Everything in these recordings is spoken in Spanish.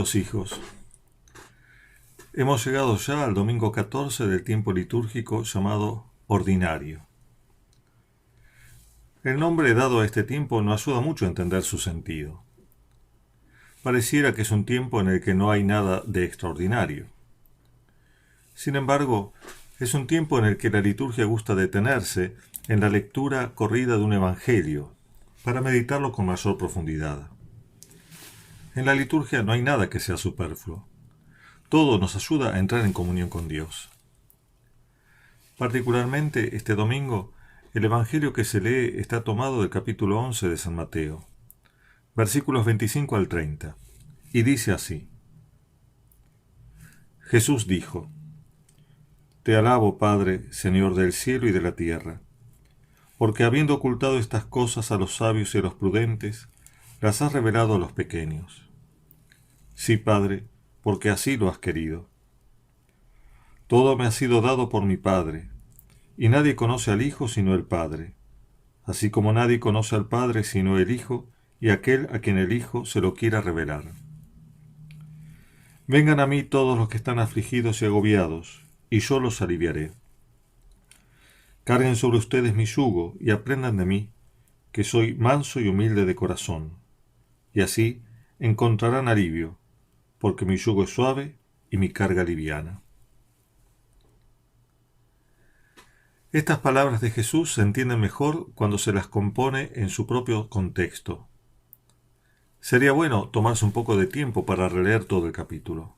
Queridos hijos, hemos llegado ya al domingo 14 del tiempo litúrgico llamado ordinario. El nombre dado a este tiempo no ayuda mucho a entender su sentido. Pareciera que es un tiempo en el que no hay nada de extraordinario. Sin embargo, es un tiempo en el que la liturgia gusta detenerse en la lectura corrida de un evangelio, para meditarlo con mayor profundidad. En la liturgia no hay nada que sea superfluo. Todo nos ayuda a entrar en comunión con Dios. Particularmente este domingo, el evangelio que se lee está tomado del capítulo 11 de San Mateo, versículos 25 al 30, y dice así: Jesús dijo: Te alabo, Padre, Señor del cielo y de la tierra, porque habiendo ocultado estas cosas a los sabios y a los prudentes, las has revelado a los pequeños. Sí, Padre, porque así lo has querido. Todo me ha sido dado por mi Padre, y nadie conoce al Hijo sino el Padre, así como nadie conoce al Padre sino el Hijo y aquel a quien el Hijo se lo quiera revelar. Vengan a mí todos los que están afligidos y agobiados, y yo los aliviaré. Carguen sobre ustedes mi yugo y aprendan de mí, que soy manso y humilde de corazón, y así encontrarán alivio, porque mi yugo es suave y mi carga liviana. Estas palabras de Jesús se entienden mejor cuando se las compone en su propio contexto. Sería bueno tomarse un poco de tiempo para releer todo el capítulo.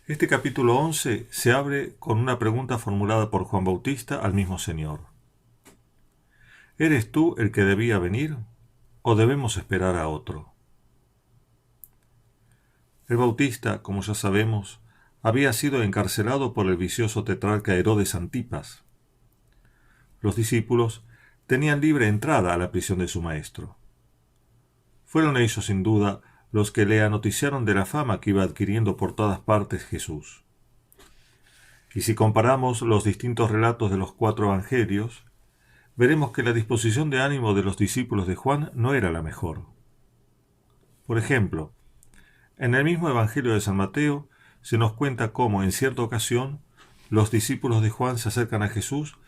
Este capítulo 11 se abre con una pregunta formulada por Juan Bautista al mismo Señor. ¿Eres tú el que debía venir o debemos esperar a otro? El Bautista, como ya sabemos, había sido encarcelado por el vicioso tetrarca Herodes Antipas. Los discípulos tenían libre entrada a la prisión de su maestro. Fueron ellos, sin duda, los que le anoticiaron de la fama que iba adquiriendo por todas partes Jesús. Y si comparamos los distintos relatos de los 4 evangelios, veremos que la disposición de ánimo de los discípulos de Juan no era la mejor. Por ejemplo, en el mismo evangelio de San Mateo se nos cuenta cómo, en cierta ocasión, los discípulos de Juan se acercan a Jesús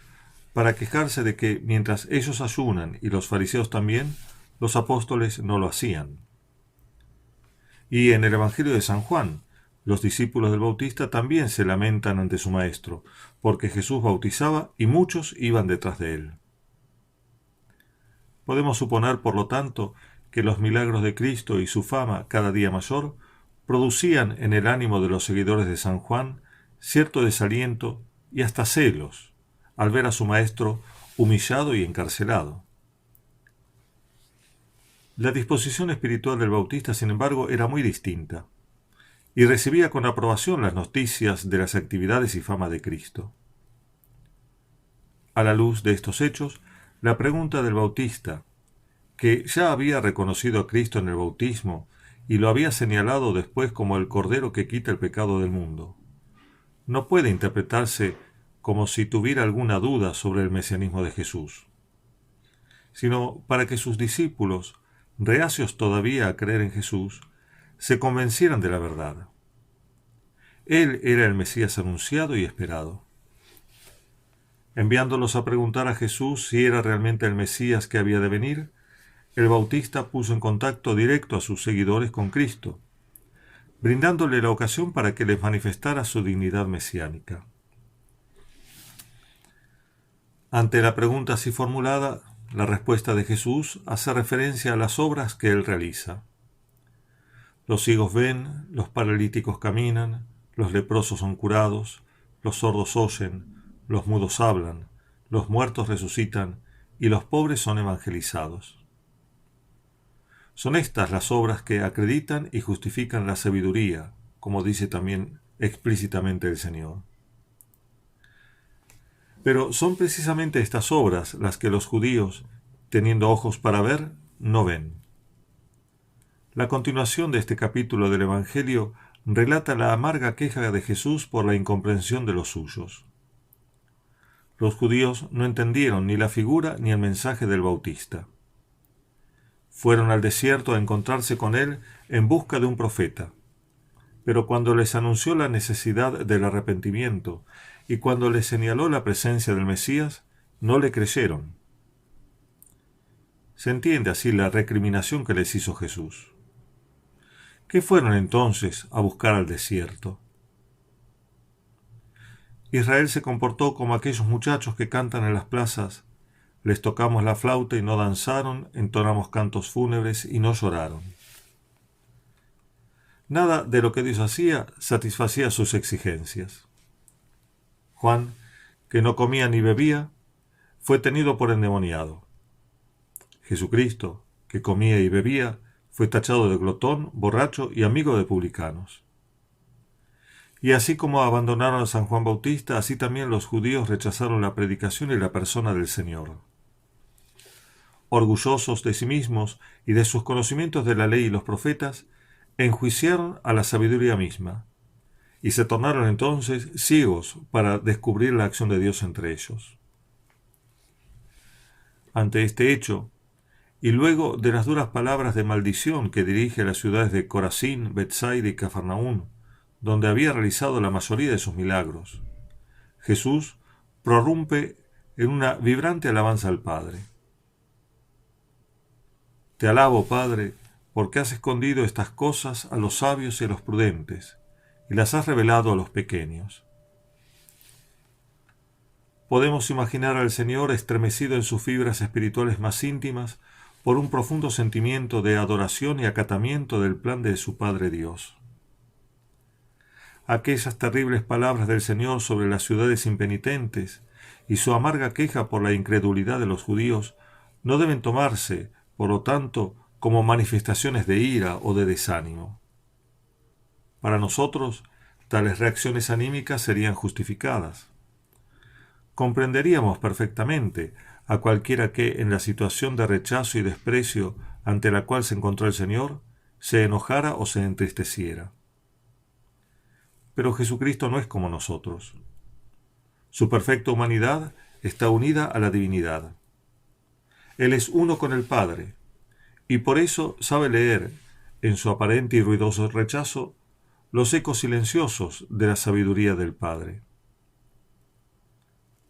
para quejarse de que, mientras ellos ayunan y los fariseos también, los apóstoles no lo hacían. Y en el evangelio de San Juan, los discípulos del Bautista también se lamentan ante su maestro, porque Jesús bautizaba y muchos iban detrás de él. Podemos suponer, por lo tanto, que los milagros de Cristo y su fama cada día mayor producían en el ánimo de los seguidores de San Juan cierto desaliento y hasta celos al ver a su maestro humillado y encarcelado. La disposición espiritual del Bautista, sin embargo, era muy distinta, y recibía con aprobación las noticias de las actividades y fama de Cristo. A la luz de estos hechos, la pregunta del Bautista, que ya había reconocido a Cristo en el bautismo y lo había señalado después como el Cordero que quita el pecado del mundo, no puede interpretarse como si tuviera alguna duda sobre el mesianismo de Jesús, sino para que sus discípulos, reacios todavía a creer en Jesús, se convencieran de la verdad. Él era el Mesías anunciado y esperado. Enviándolos a preguntar a Jesús si era realmente el Mesías que había de venir, el Bautista puso en contacto directo a sus seguidores con Cristo, brindándole la ocasión para que les manifestara su dignidad mesiánica. Ante la pregunta así formulada, la respuesta de Jesús hace referencia a las obras que él realiza. Los ciegos ven, los paralíticos caminan, los leprosos son curados, los sordos oyen, los mudos hablan, los muertos resucitan y los pobres son evangelizados. Son estas las obras que acreditan y justifican la sabiduría, como dice también explícitamente el Señor. Pero son precisamente estas obras las que los judíos, teniendo ojos para ver, no ven. La continuación de este capítulo del Evangelio relata la amarga queja de Jesús por la incomprensión de los suyos. Los judíos no entendieron ni la figura ni el mensaje del Bautista. Fueron al desierto a encontrarse con él en busca de un profeta. Pero cuando les anunció la necesidad del arrepentimiento y cuando les señaló la presencia del Mesías, no le creyeron. Se entiende así la recriminación que les hizo Jesús. ¿Qué fueron entonces a buscar al desierto? Israel se comportó como aquellos muchachos que cantan en las plazas: les tocamos la flauta y no danzaron, entonamos cantos fúnebres y no lloraron. Nada de lo que Dios hacía satisfacía sus exigencias. Juan, que no comía ni bebía, fue tenido por endemoniado. Jesucristo, que comía y bebía, fue tachado de glotón, borracho y amigo de publicanos. Y así como abandonaron a San Juan Bautista, así también los judíos rechazaron la predicación y la persona del Señor. Orgullosos de sí mismos y de sus conocimientos de la ley y los profetas, enjuiciaron a la sabiduría misma, y se tornaron entonces ciegos para descubrir la acción de Dios entre ellos. Ante este hecho, y luego de las duras palabras de maldición que dirige a las ciudades de Corazín, Betsaida y Cafarnaún, donde había realizado la mayoría de sus milagros, Jesús prorrumpe en una vibrante alabanza al Padre. Te alabo, Padre, porque has escondido estas cosas a los sabios y a los prudentes, y las has revelado a los pequeños. Podemos imaginar al Señor estremecido en sus fibras espirituales más íntimas por un profundo sentimiento de adoración y acatamiento del plan de su Padre Dios. Aquellas terribles palabras del Señor sobre las ciudades impenitentes y su amarga queja por la incredulidad de los judíos no deben tomarse, por lo tanto, como manifestaciones de ira o de desánimo. Para nosotros, tales reacciones anímicas serían justificadas. Comprenderíamos perfectamente a cualquiera que, en la situación de rechazo y desprecio ante la cual se encontró el Señor, se enojara o se entristeciera. Pero Jesucristo no es como nosotros. Su perfecta humanidad está unida a la divinidad. Él es uno con el Padre, y por eso sabe leer, en su aparente y ruidoso rechazo, los ecos silenciosos de la sabiduría del Padre.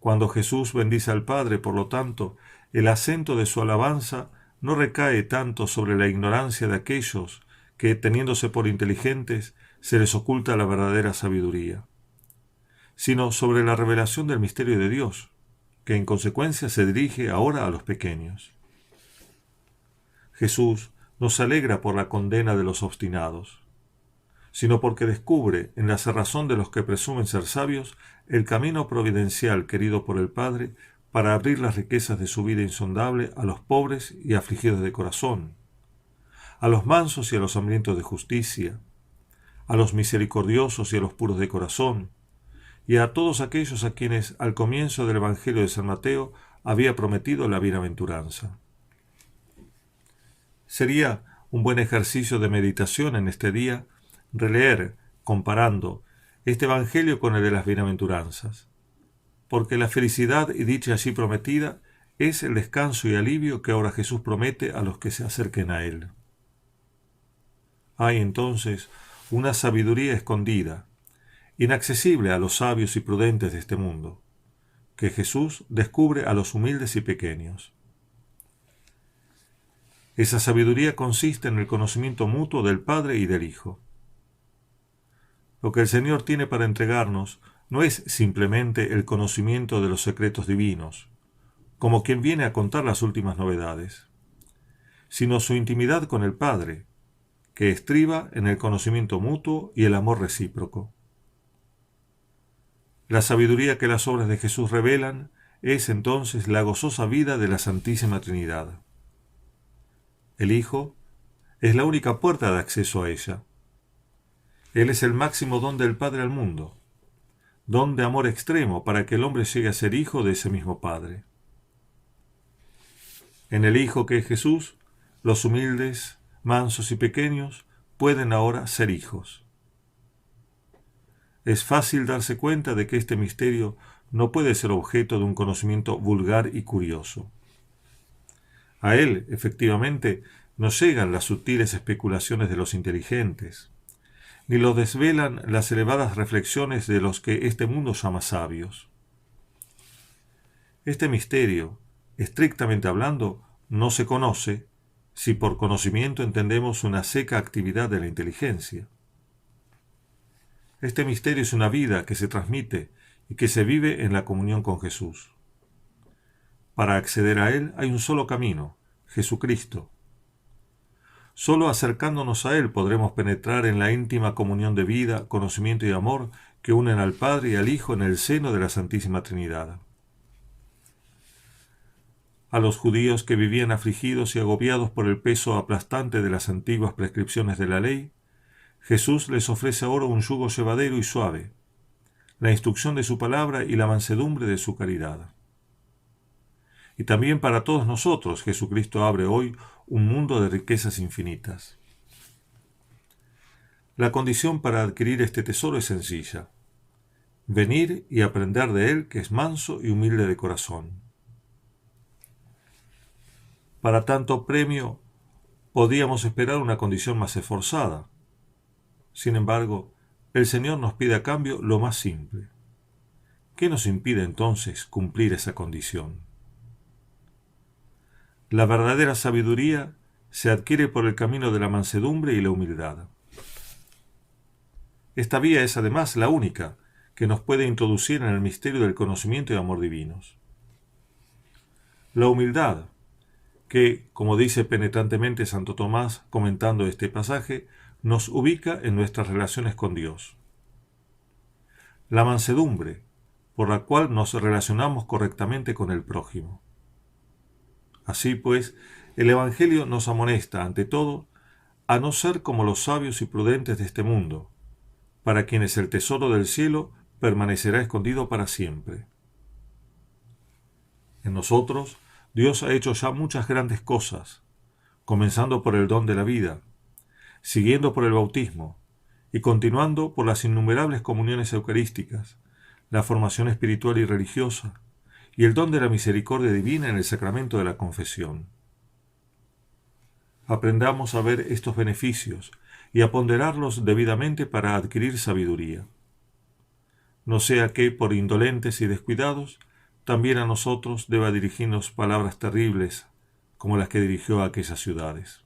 Cuando Jesús bendice al Padre, por lo tanto, el acento de su alabanza no recae tanto sobre la ignorancia de aquellos que, teniéndose por inteligentes, se les oculta la verdadera sabiduría, sino sobre la revelación del misterio de Dios, que en consecuencia se dirige ahora a los pequeños. Jesús no se alegra por la condena de los obstinados, sino porque descubre en la cerrazón de los que presumen ser sabios el camino providencial querido por el Padre para abrir las riquezas de su vida insondable a los pobres y afligidos de corazón, a los mansos y a los hambrientos de justicia, a los misericordiosos y a los puros de corazón, y a todos aquellos a quienes al comienzo del Evangelio de San Mateo había prometido la bienaventuranza. Sería un buen ejercicio de meditación en este día releer, comparando, este Evangelio con el de las bienaventuranzas, porque la felicidad y dicha allí prometida es el descanso y alivio que ahora Jesús promete a los que se acerquen a Él. Hay entonces una sabiduría escondida, inaccesible a los sabios y prudentes de este mundo, que Jesús descubre a los humildes y pequeños. Esa sabiduría consiste en el conocimiento mutuo del Padre y del Hijo. Lo que el Señor tiene para entregarnos no es simplemente el conocimiento de los secretos divinos, como quien viene a contar las últimas novedades, sino su intimidad con el Padre, que estriba en el conocimiento mutuo y el amor recíproco. La sabiduría que las obras de Jesús revelan es entonces la gozosa vida de la Santísima Trinidad. El Hijo es la única puerta de acceso a ella. Él es el máximo don del Padre al mundo, don de amor extremo para que el hombre llegue a ser hijo de ese mismo Padre. En el Hijo que es Jesús, los humildes, mansos y pequeños pueden ahora ser hijos. Es fácil darse cuenta de que este misterio no puede ser objeto de un conocimiento vulgar y curioso. A él, efectivamente, no llegan las sutiles especulaciones de los inteligentes, ni lo desvelan las elevadas reflexiones de los que este mundo llama sabios. Este misterio, estrictamente hablando, no se conoce si por conocimiento entendemos una seca actividad de la inteligencia. Este misterio es una vida que se transmite y que se vive en la comunión con Jesús. Para acceder a Él hay un solo camino, Jesucristo. Solo acercándonos a Él podremos penetrar en la íntima comunión de vida, conocimiento y amor que unen al Padre y al Hijo en el seno de la Santísima Trinidad. A los judíos que vivían afligidos y agobiados por el peso aplastante de las antiguas prescripciones de la ley, Jesús les ofrece ahora un yugo llevadero y suave, la instrucción de su palabra y la mansedumbre de su caridad. Y también para todos nosotros Jesucristo abre hoy un mundo de riquezas infinitas. La condición para adquirir este tesoro es sencilla: venir y aprender de Él, que es manso y humilde de corazón. Para tanto premio podíamos esperar una condición más esforzada. Sin embargo, el Señor nos pide a cambio lo más simple. ¿Qué nos impide entonces cumplir esa condición? La verdadera sabiduría se adquiere por el camino de la mansedumbre y la humildad. Esta vía es además la única que nos puede introducir en el misterio del conocimiento y amor divinos. La humildad, que, como dice penetrantemente Santo Tomás comentando este pasaje, nos ubica en nuestras relaciones con Dios. La mansedumbre, por la cual nos relacionamos correctamente con el prójimo. Así pues, el Evangelio nos amonesta, ante todo, a no ser como los sabios y prudentes de este mundo, para quienes el tesoro del cielo permanecerá escondido para siempre. En nosotros, Dios ha hecho ya muchas grandes cosas, comenzando por el don de la vida, siguiendo por el bautismo y continuando por las innumerables comuniones eucarísticas, la formación espiritual y religiosa, y el don de la misericordia divina en el sacramento de la confesión. Aprendamos a ver estos beneficios y a ponderarlos debidamente para adquirir sabiduría. No sea que, por indolentes y descuidados, también a nosotros deba dirigirnos palabras terribles como las que dirigió a aquellas ciudades.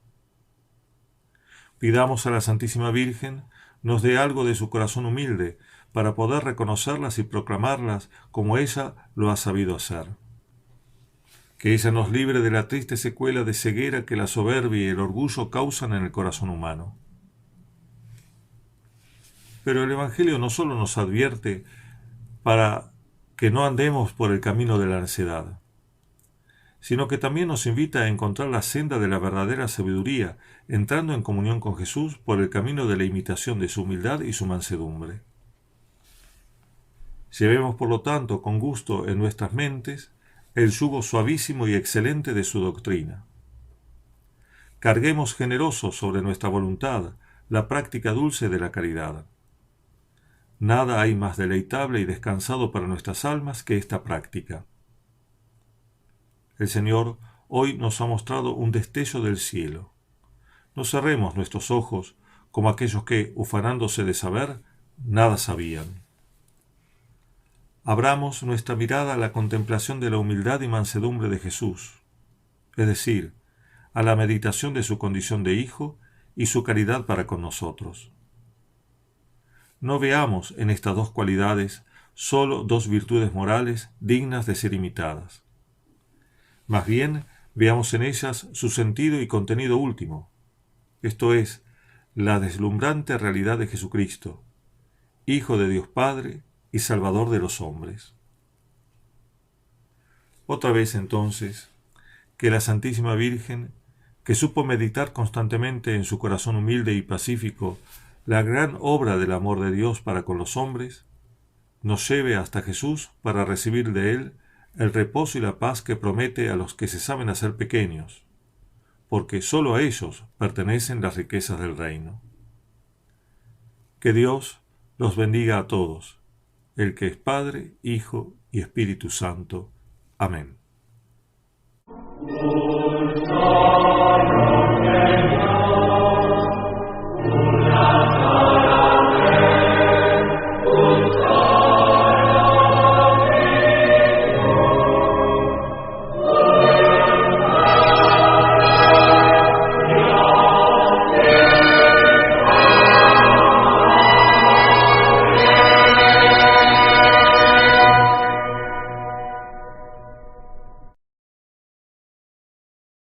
Pidamos a la Santísima Virgen nos dé algo de su corazón humilde para poder reconocerlas y proclamarlas como ella lo ha sabido hacer. Que ella nos libre de la triste secuela de ceguera que la soberbia y el orgullo causan en el corazón humano. Pero el Evangelio no solo nos advierte para que no andemos por el camino de la necedad, sino que también nos invita a encontrar la senda de la verdadera sabiduría, entrando en comunión con Jesús por el camino de la imitación de su humildad y su mansedumbre. Llevemos, por lo tanto, con gusto en nuestras mentes el yugo suavísimo y excelente de su doctrina. Carguemos generosos sobre nuestra voluntad la práctica dulce de la caridad. Nada hay más deleitable y descansado para nuestras almas que esta práctica. El Señor hoy nos ha mostrado un destello del cielo. No cerremos nuestros ojos como aquellos que, ufanándose de saber, nada sabían. Abramos nuestra mirada a la contemplación de la humildad y mansedumbre de Jesús, es decir, a la meditación de su condición de Hijo y su caridad para con nosotros. No veamos en estas dos cualidades solo dos virtudes morales dignas de ser imitadas. Más bien, veamos en ellas su sentido y contenido último, esto es, la deslumbrante realidad de Jesucristo, Hijo de Dios Padre y Salvador de los hombres. Otra vez entonces, que la Santísima Virgen, que supo meditar constantemente en su corazón humilde y pacífico la gran obra del amor de Dios para con los hombres, nos lleve hasta Jesús para recibir de Él el reposo y la paz que promete a los que se saben hacer pequeños, porque sólo a ellos pertenecen las riquezas del reino. Que Dios los bendiga a todos, el que es Padre, Hijo y Espíritu Santo. Amén.